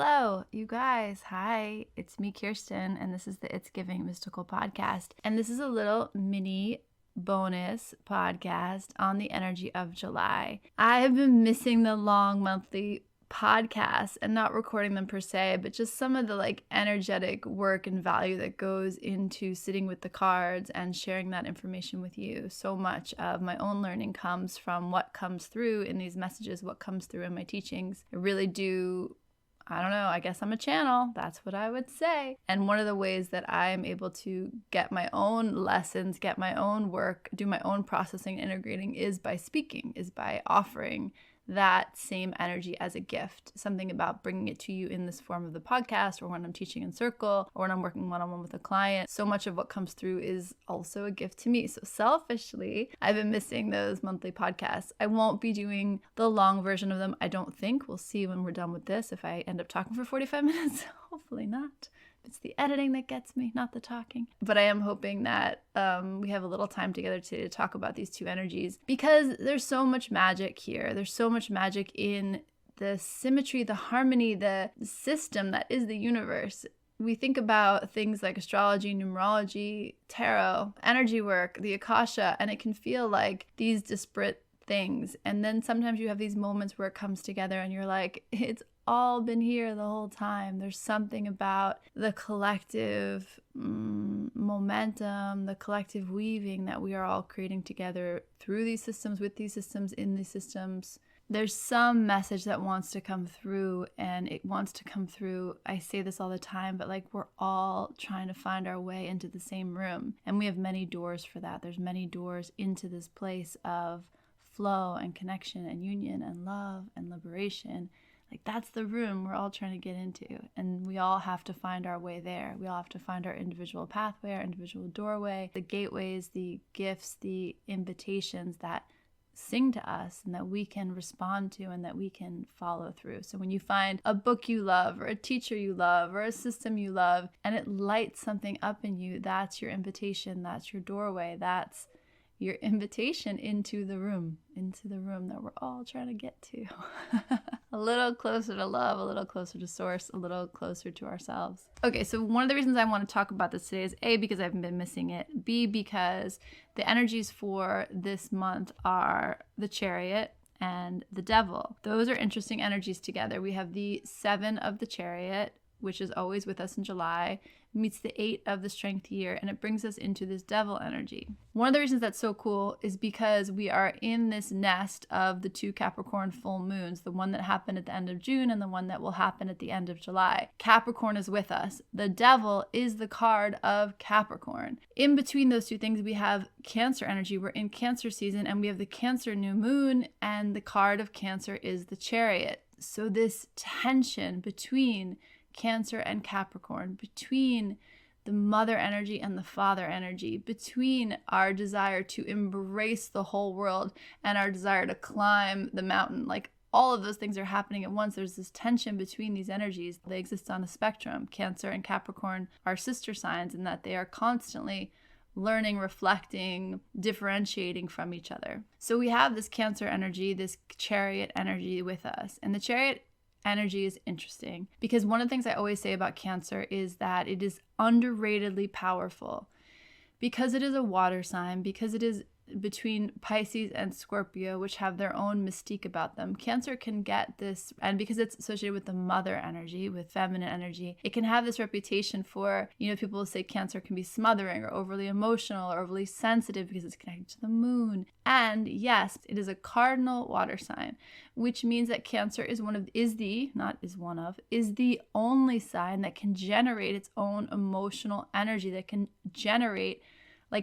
Hello, you guys. Hi, it's me, Kirsten, and this is the It's Giving Mystical podcast. And this is a little mini bonus podcast on the energy of July. I have been missing the long monthly podcasts and not recording them per se, but just some of the energetic work and value that goes into sitting with the cards and sharing that information with you. So much of my own learning comes from what comes through in these messages, what comes through in my teachings. I really do, I don't know, I guess I'm a channel. That's what I would say. And one of the ways that I'm able to get my own lessons, get my own work, do my own processing, integrating is by speaking, is by offering that same energy as a gift. Something about bringing it to you in this form of the podcast, or when I'm teaching in circle, or when I'm working one-on-one with a client. So much of what comes through is also a gift to me. So selfishly, I've been missing those monthly podcasts. I won't be doing the long version of them, I don't think. We'll see when we're done with this if I end up talking for 45 minutes. Hopefully not. It's the editing that gets me, not the talking. But I am hoping that we have a little time together today to talk about these two energies, because there's so much magic here. There's so much magic in the symmetry, the harmony, the system that is the universe. We think about things like astrology, numerology, tarot, energy work, the Akasha, and it can feel like these disparate things. And then sometimes you have these moments where it comes together and you're like, it's all been here the whole time. There's something about the collective momentum, the collective weaving that we are all creating together through these systems, with these systems, in these systems. There's some message that wants to come through, and it wants to come through. I say this all the time, but we're all trying to find our way into the same room. And we have many doors for that. There's many doors into this place of flow and connection and union and love and liberation. That's the room we're all trying to get into, and we all have to find our way there. We all have to find our individual pathway, our individual doorway, the gateways, the gifts, the invitations that sing to us and that we can respond to and that we can follow through. So when you find a book you love, or a teacher you love, or a system you love, and it lights something up in you, that's your invitation, that's your doorway, that's your invitation into the room that we're all trying to get to. A little closer to love, a little closer to source, a little closer to ourselves. Okay, so one of the reasons I want to talk about this today is A, because I've been missing it, B, because the energies for this month are the Chariot and the Devil. Those are interesting energies together. We have the 7 of the Chariot, which is always with us in July, meets the 8 of the Strength year, and it brings us into this Devil energy. One of the reasons that's so cool is because we are in this nest of the 2 Capricorn full moons, the one that happened at the end of June and the one that will happen at the end of July. Capricorn is with us. The Devil is the card of Capricorn. In between those two things, we have Cancer energy. We're in Cancer season, and we have the Cancer new moon, and the card of Cancer is the Chariot. So this tension between Cancer and Capricorn, between the mother energy and the father energy, between our desire to embrace the whole world and our desire to climb the mountain. All of those things are happening at once. There's this tension between these energies. They exist on a spectrum. Cancer and Capricorn are sister signs in that they are constantly learning, reflecting, differentiating from each other. So we have this Cancer energy, this Chariot energy with us. And the Chariot energy is interesting because one of the things I always say about Cancer is that it is underratedly powerful because it is a water sign, because it is between Pisces and Scorpio, which have their own mystique about them. Cancer can get this, and because it's associated with the mother energy, with feminine energy, it can have this reputation for, people will say Cancer can be smothering or overly emotional or overly sensitive because it's connected to the moon. And yes, it is a cardinal water sign, which means that Cancer is the only sign that can generate its own emotional energy, that can generate,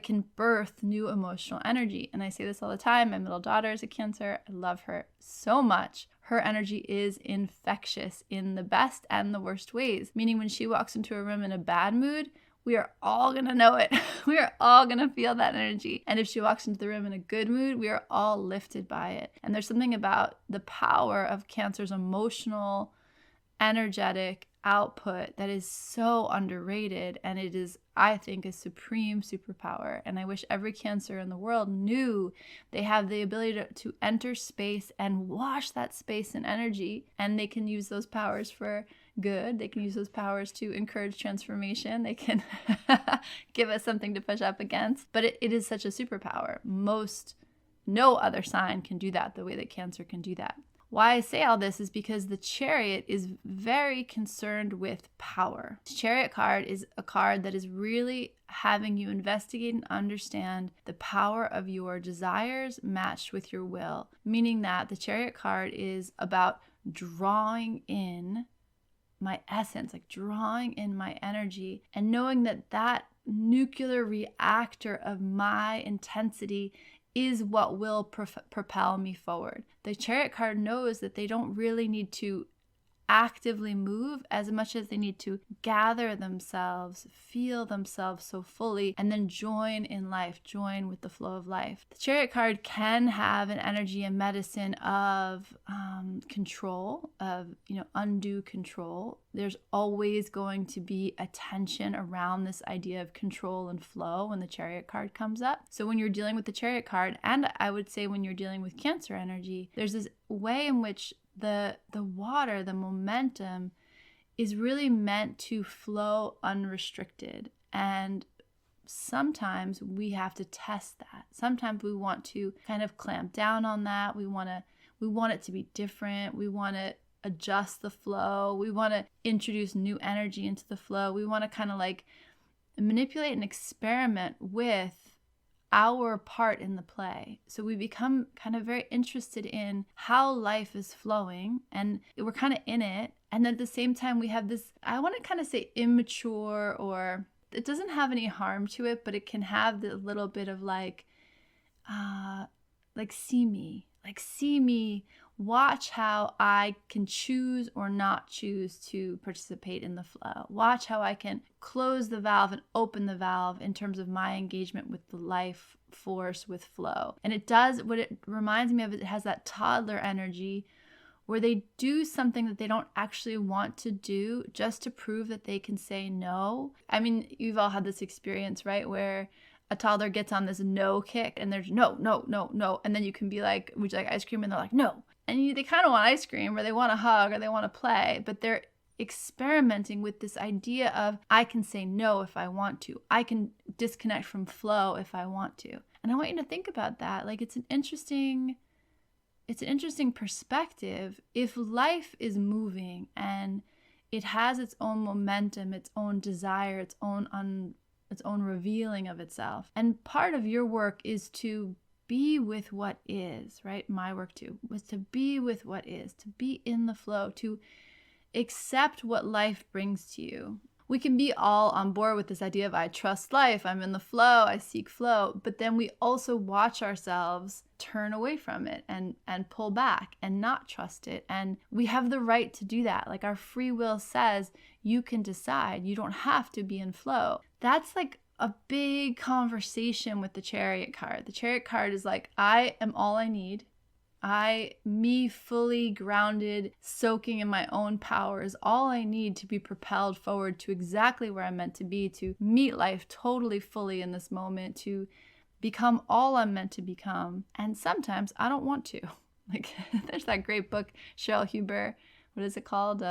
can birth new emotional energy. And I say this all the time. My middle daughter is a Cancer. I love her so much. Her energy is infectious in the best and the worst ways, meaning when she walks into a room in a bad mood, we are all going to know it. We are all going to feel that energy. And if she walks into the room in a good mood, we are all lifted by it. And there's something about the power of Cancer's emotional, energetic output that is so underrated, and it is, I think, a supreme superpower. And I wish every Cancer in the world knew they have the ability to enter space and wash that space in energy, and they can use those powers for good. They can use those powers to encourage transformation. They can give us something to push up against. But it is such a superpower. No other sign can do that the way that Cancer can do that. Why I say all this is because the Chariot is very concerned with power. The Chariot card is a card that is really having you investigate and understand the power of your desires matched with your will. Meaning that the Chariot card is about drawing in my essence, like drawing in my energy, and knowing that that nuclear reactor of my intensity is what will propel me forward. The Chariot card knows that they don't really need to actively move as much as they need to gather themselves, feel themselves so fully, and then join in life, join with the flow of life. The Chariot card can have an energy and medicine of control, of undue control. There's always going to be a tension around this idea of control and flow when the Chariot card comes up. So when you're dealing with the Chariot card, and I would say when you're dealing with Cancer energy, there's this way in which the water, the momentum, is really meant to flow unrestricted. And sometimes we have to test that. Sometimes we want to kind of clamp down on that. We want it to be different. We want to adjust the flow. We want to introduce new energy into the flow. We want to kind of like manipulate and experiment with our part in the play. So we become kind of very interested in how life is flowing, and we're kind of in it. And then at the same time, we have this, I want to kind of say immature, or it doesn't have any harm to it, but it can have the little bit of like see me, watch how I can choose or not choose to participate in the flow. Watch how I can close the valve and open the valve in terms of my engagement with the life force, with flow. And it does, what it reminds me of, it has that toddler energy where they do something that they don't actually want to do just to prove that they can say no. I mean, you've all had this experience, right? Where a toddler gets on this no kick and there's no. And then you can be like, would you like ice cream? And they're like, no. And they kind of want ice cream, or they want a hug, or they want to play, but they're experimenting with this idea of, I can say no if I want to. I can disconnect from flow if I want to. And I want you to think about that. Like, it's an interesting perspective. If life is moving and it has its own momentum, its own desire, its own revealing of itself. And part of your work is to be with what is, right? My work too was to be with what is, to be in the flow, to accept what life brings to you. We can be all on board with this idea of, I trust life, I'm in the flow, I seek flow, but then we also watch ourselves turn away from it and pull back and not trust it. And we have the right to do that. Like, our free will says you can decide, you don't have to be in flow. That's like a big conversation with the Chariot card. The Chariot card is like, I am all I need. Me fully grounded, soaking in my own power is all I need to be propelled forward to exactly where I'm meant to be, to meet life totally fully in this moment, to become all I'm meant to become. And sometimes I don't want to. Like, there's that great book, Cheryl Huber. What is it called?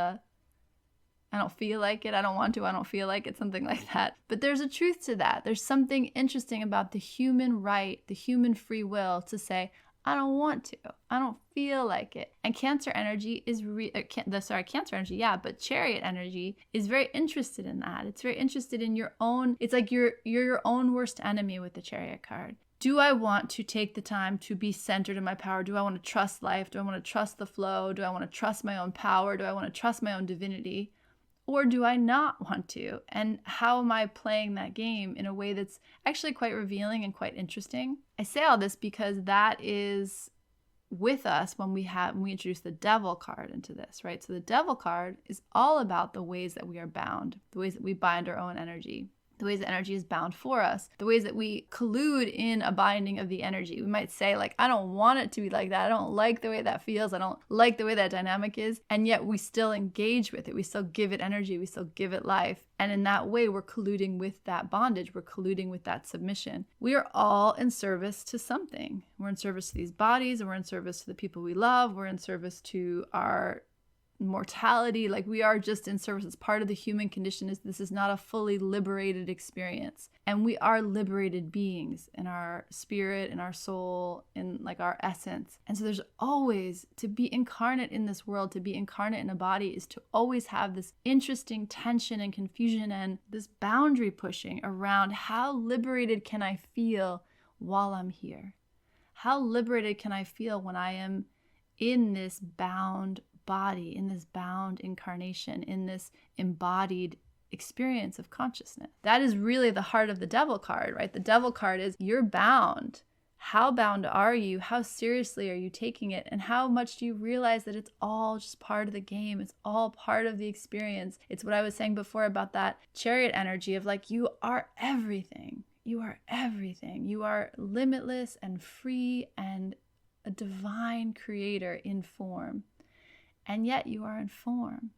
I don't feel like it. I don't want to. I don't feel like it. Something like that. But there's a truth to that. There's something interesting about the human right, the human free will to say, I don't want to. I don't feel like it. And Cancer energy is Cancer energy, yeah, but Chariot energy is very interested in that. It's very interested in your own. It's like you're your own worst enemy with the Chariot card. Do I want to take the time to be centered in my power? Do I want to trust life? Do I want to trust the flow? Do I want to trust my own power? Do I want to trust my own divinity? Or do I not want to? And how am I playing that game in a way that's actually quite revealing and quite interesting? I say all this because that is with us when we introduce the Devil card into this, right? So the Devil card is all about the ways that we are bound, the ways that we bind our own energy. the ways that energy is bound for us, the ways that we collude in a binding of the energy. We might say, like, I don't want it to be like that. I don't like the way that feels. I don't like the way that dynamic is. And yet we still engage with it. We still give it energy. We still give it life. And in that way, we're colluding with that bondage. We're colluding with that submission. We are all in service to something. We're in service to these bodies, and we're in service to the people we love. We're in service to our mortality. Like, we are just in service. It's part of the human condition. Is this is not a fully liberated experience, and we are liberated beings in our spirit, in our soul, in like our essence. And so there's always, to be incarnate in this world, to be incarnate in a body, is to always have this interesting tension and confusion and this boundary pushing around how liberated can I feel while I'm here? How liberated can I feel when I am in this bound body, in this bound incarnation, in this embodied experience of consciousness? That is really the heart of the devil card, right? The devil card is, you're bound. How bound are you? How seriously are you taking it? And how much do you realize that it's all just part of the game? It's all part of the experience. It's what I was saying before about that chariot energy of like, you are everything. You are everything. You are limitless and free and a divine creator in form. And yet you are in form.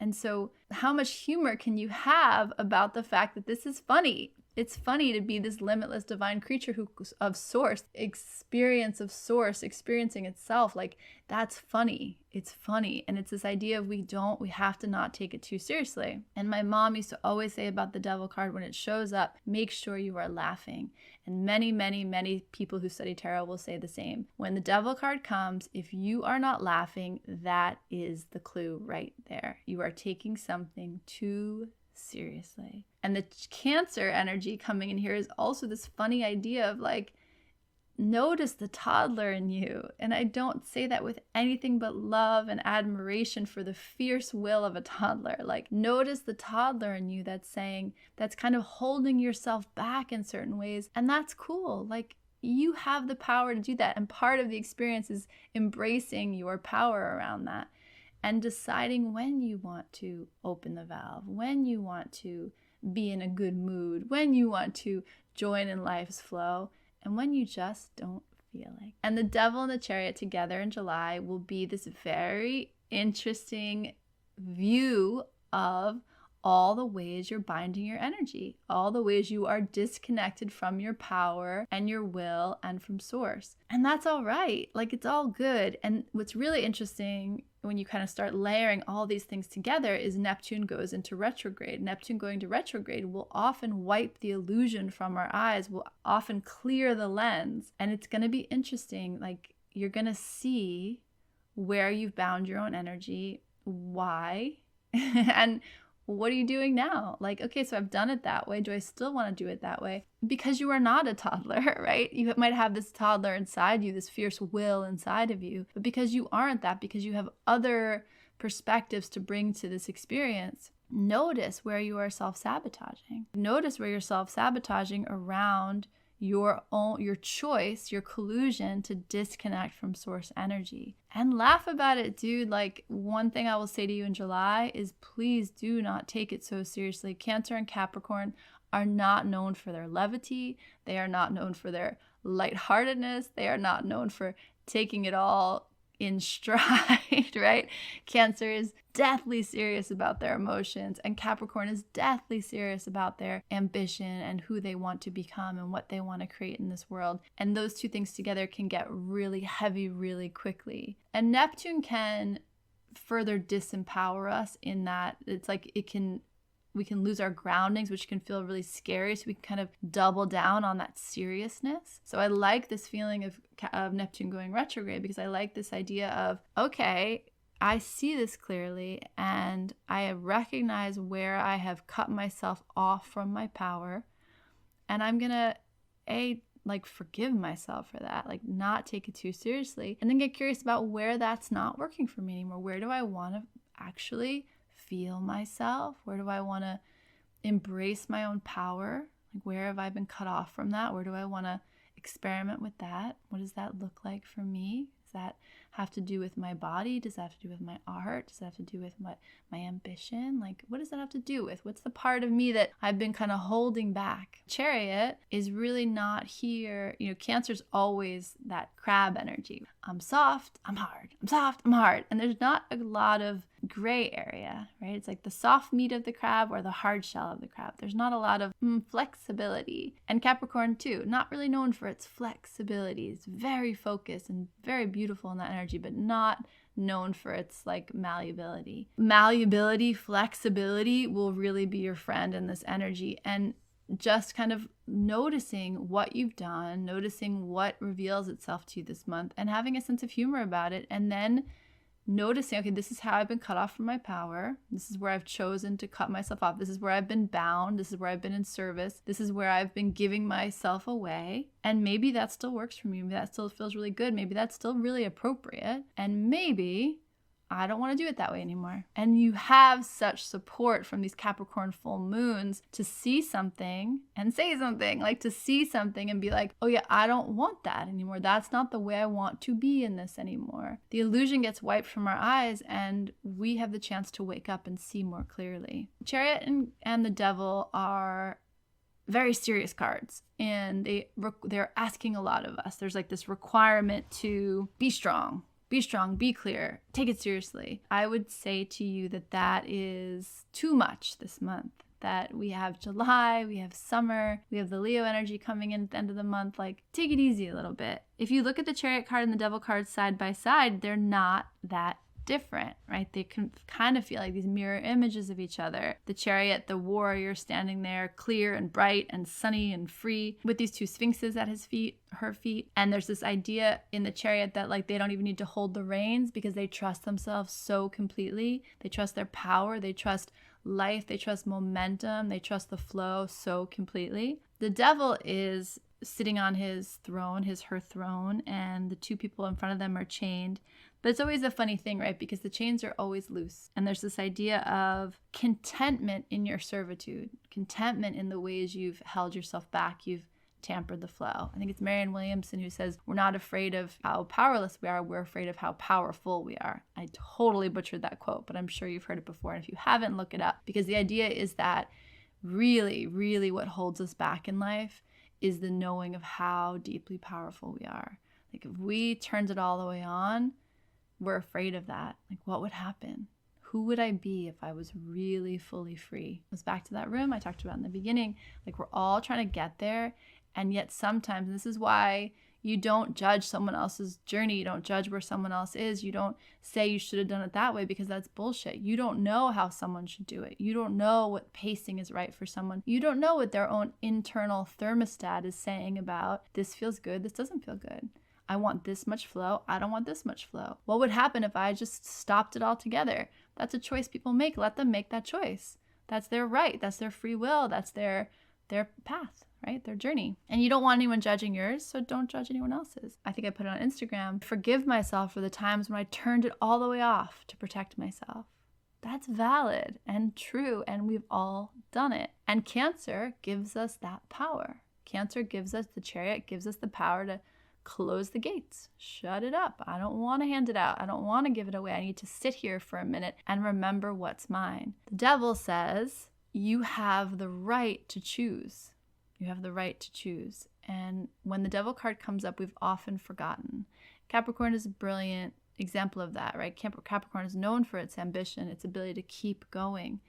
And so how much humor can you have about the fact that this is funny? It's funny to be this limitless divine creature who of source, experience of source, experiencing itself. Like, that's funny. It's funny. And it's this idea of we have to not take it too seriously. And my mom used to always say about the devil card, when it shows up, make sure you are laughing. And many, many, many people who study tarot will say the same. When the devil card comes, if you are not laughing, that is the clue right there. You are taking something too seriously. And the Cancer energy coming in here is also this funny idea of like, notice the toddler in you. And I don't say that with anything but love and admiration for the fierce will of a toddler. Like, notice the toddler in you that's saying, that's kind of holding yourself back in certain ways. And that's cool. Like, you have the power to do that. And part of the experience is embracing your power around that and deciding when you want to open the valve, when you want to be in a good mood, when you want to join in life's flow, and when you just don't feel like. And the devil and the chariot together in July will be this very interesting view of all the ways you're binding your energy, all the ways you are disconnected from your power and your will and from source. And that's all right. Like, it's all good. And what's really interesting when you kind of start layering all these things together is Neptune goes into retrograde. Neptune going to retrograde will often wipe the illusion from our eyes, will often clear the lens. And it's going to be interesting. Like, you're going to see where you've bound your own energy, why, and what are you doing now? Like, okay, so I've done it that way. Do I still want to do it that way? Because you are not a toddler, right? You might have this toddler inside you, this fierce will inside of you, but because you aren't that, because you have other perspectives to bring to this experience, notice where you are self-sabotaging. Notice where you're self-sabotaging around your choice, your collusion to disconnect from source energy. And laugh about it, dude. Like, one thing I will say to you in July is, please do not take it so seriously. Cancer and Capricorn are not known for their levity. They are not known for their lightheartedness. They are not known for taking it all in stride, right? Cancer is deathly serious about their emotions, and Capricorn is deathly serious about their ambition and who they want to become and what they want to create in this world. And those two things together can get really heavy really quickly. And Neptune can further disempower us in that it's like we can lose our groundings, which can feel really scary. So we can kind of double down on that seriousness. So I like this feeling of Neptune going retrograde, because I like this idea of, okay, I see this clearly and I recognize where I have cut myself off from my power. And I'm going to, forgive myself for that, like not take it too seriously, and then get curious about where that's not working for me anymore. Where do I want to actually feel myself? Where do I want to embrace my own power? Like, where have I been cut off from that? Where do I want to experiment with that? What does that look like for me? Is that have to do with my body? Does that have to do with my art? Does that have to do with my ambition? Like, what does that have to do with? What's the part of me that I've been kind of holding back? Chariot is really not here. Cancer's always that crab energy. I'm soft, I'm hard. I'm soft, I'm hard. And there's not a lot of gray area, right? It's like the soft meat of the crab or the hard shell of the crab. There's not a lot of flexibility. And Capricorn too, not really known for its flexibility. It's very focused and very beautiful in that energy, but not known for its like malleability. Malleability, flexibility will really be your friend in this energy. And just kind of noticing what you've done, noticing what reveals itself to you this month, and having a sense of humor about it, and then noticing, okay, this is how I've been cut off from my power. This is where I've chosen to cut myself off. This is where I've been bound. This is where I've been in service. This is where I've been giving myself away. And maybe that still works for me. Maybe that still feels really good. Maybe that's still really appropriate. And maybe I don't want to do it that way anymore. And you have such support from these Capricorn full moons to see something and say something, like to see something and be like, oh yeah, I don't want that anymore. That's not the way I want to be in this anymore. The illusion gets wiped from our eyes and we have the chance to wake up and see more clearly. Chariot and the Devil are very serious cards, and they're asking a lot of us. There's like this requirement to be strong. Be strong, be clear, take it seriously. I would say to you that is too much this month. That we have July, we have summer, we have the Leo energy coming in at the end of the month. Like, take it easy a little bit. If you look at the Chariot card and the Devil card side by side, they're not that different, right? They can kind of feel like these mirror images of each other. The Chariot, the warrior, standing there clear and bright and sunny and free with these two sphinxes at her feet. And there's this idea in the Chariot that like they don't even need to hold the reins because they trust themselves so completely. They trust their power, they trust life, they trust momentum, they trust the flow so completely. The Devil is sitting on his throne, her throne, and the two people in front of them are chained. But it's always a funny thing, right? Because the chains are always loose. And there's this idea of contentment in your servitude, contentment in the ways you've held yourself back, you've tampered the flow. I think it's Marianne Williamson who says, we're not afraid of how powerless we are, we're afraid of how powerful we are. I totally butchered that quote, but I'm sure you've heard it before. And if you haven't, look it up. Because the idea is that really, really what holds us back in life is the knowing of how deeply powerful we are. Like if we turned it all the way on, we're afraid of that. Like, what would happen? Who would I be if I was really fully free? It was back to that room I talked about in the beginning. Like, we're all trying to get there. And yet sometimes, and this is why you don't judge someone else's journey. You don't judge where someone else is. You don't say you should have done it that way because that's bullshit. You don't know how someone should do it. You don't know what pacing is right for someone. You don't know what their own internal thermostat is saying about this feels good, this doesn't feel good. I want this much flow. I don't want this much flow. What would happen if I just stopped it all together? That's a choice people make. Let them make that choice. That's their right. That's their free will. That's their path, right? Their journey. And you don't want anyone judging yours, so don't judge anyone else's. I think I put it on Instagram. Forgive myself for the times when I turned it all the way off to protect myself. That's valid and true, and we've all done it. And Cancer gives us that power. Cancer gives us, the Chariot gives us the power to close the gates, shut it up. I don't want to hand it out. I don't want to give it away. I need to sit here for a minute and remember what's mine. The Devil says, you have the right to choose. You have the right to choose. And when the Devil card comes up, we've often forgotten. Capricorn is a brilliant example of that, right? Capricorn is known for its ambition, its ability to keep going.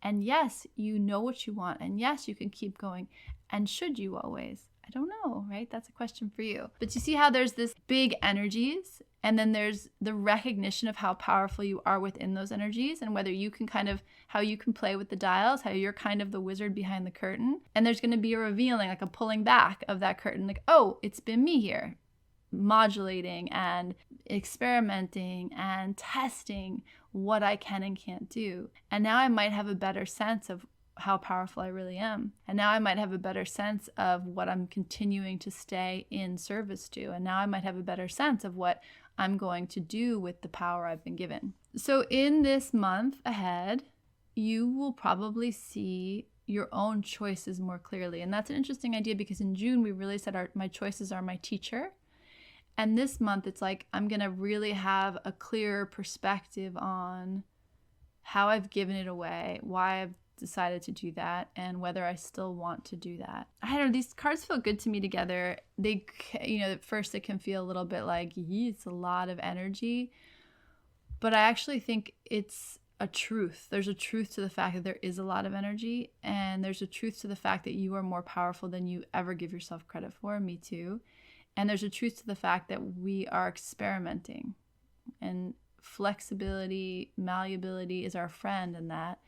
And yes, you know what you want. And yes, you can keep going. And should you always? I don't know, right? That's a question for you. But you see how there's this big energies, and then there's the recognition of how powerful you are within those energies, and whether you can how you can play with the dials, how you're kind of the wizard behind the curtain. And there's going to be a revealing, like a pulling back of that curtain, like, oh, it's been me here, modulating and experimenting and testing what I can and can't do. And now I might have a better sense of how powerful I really am. And now I might have a better sense of what I'm continuing to stay in service to. And now I might have a better sense of what I'm going to do with the power I've been given. So in this month ahead, you will probably see your own choices more clearly. And that's an interesting idea because in June, we really said my choices are my teacher. And this month, it's like I'm going to really have a clearer perspective on how I've given it away, why I've decided to do that, and whether I still want to do that. I don't know, these cards feel good to me together. They, at first it can feel a little bit like, it's a lot of energy, but I actually think it's a truth. There's a truth to the fact that there is a lot of energy, and there's a truth to the fact that you are more powerful than you ever give yourself credit for. Me too. And there's a truth to the fact that we are experimenting, and flexibility, malleability is our friend in that.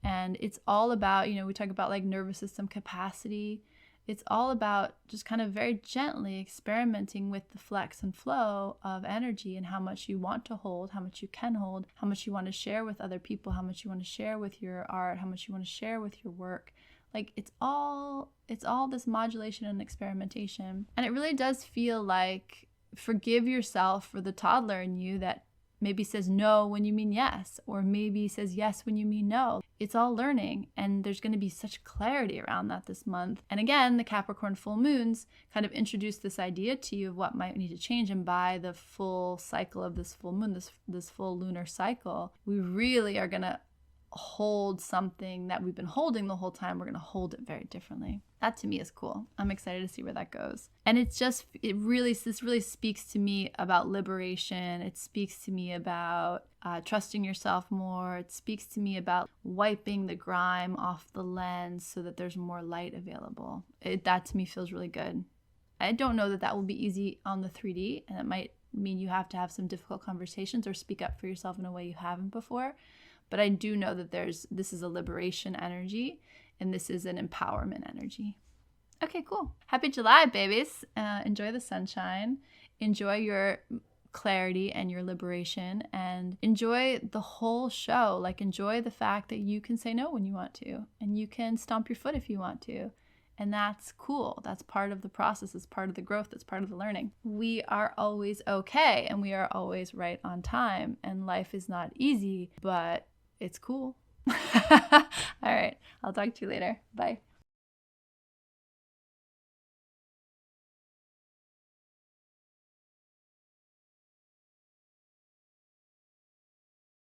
And it's all about, we talk about like nervous system capacity. It's all about just kind of very gently experimenting with the flex and flow of energy, and how much you want to hold, how much you can hold, how much you want to share with other people, how much you want to share with your art, how much you want to share with your work. Like it's all this modulation and experimentation. And it really does feel like, forgive yourself for the toddler in you that maybe says no when you mean yes, or maybe says yes when you mean no. It's all learning, and there's going to be such clarity around that this month. And again, the Capricorn full moons kind of introduce this idea to you of what might need to change. And by the full cycle of this full moon, this full lunar cycle, we really are going to hold something that we've been holding the whole time. We're going to hold it very differently. That to me is cool. I'm excited to see where that goes. And this really speaks to me about liberation. It speaks to me about trusting yourself more. It speaks to me about wiping the grime off the lens so that there's more light available. That to me feels really good. I don't know that will be easy on the 3D, and it might mean you have to have some difficult conversations or speak up for yourself in a way you haven't before. But I do know that this is a liberation energy, and this is an empowerment energy. Okay, cool. Happy July, babies. Enjoy the sunshine. Enjoy your clarity and your liberation, and enjoy the whole show. Like, enjoy the fact that you can say no when you want to, and you can stomp your foot if you want to. And that's cool. That's part of the process. It's part of the growth. It's part of the learning. We are always okay, and we are always right on time. And life is not easy, but it's cool. All right. I'll talk to you later. Bye.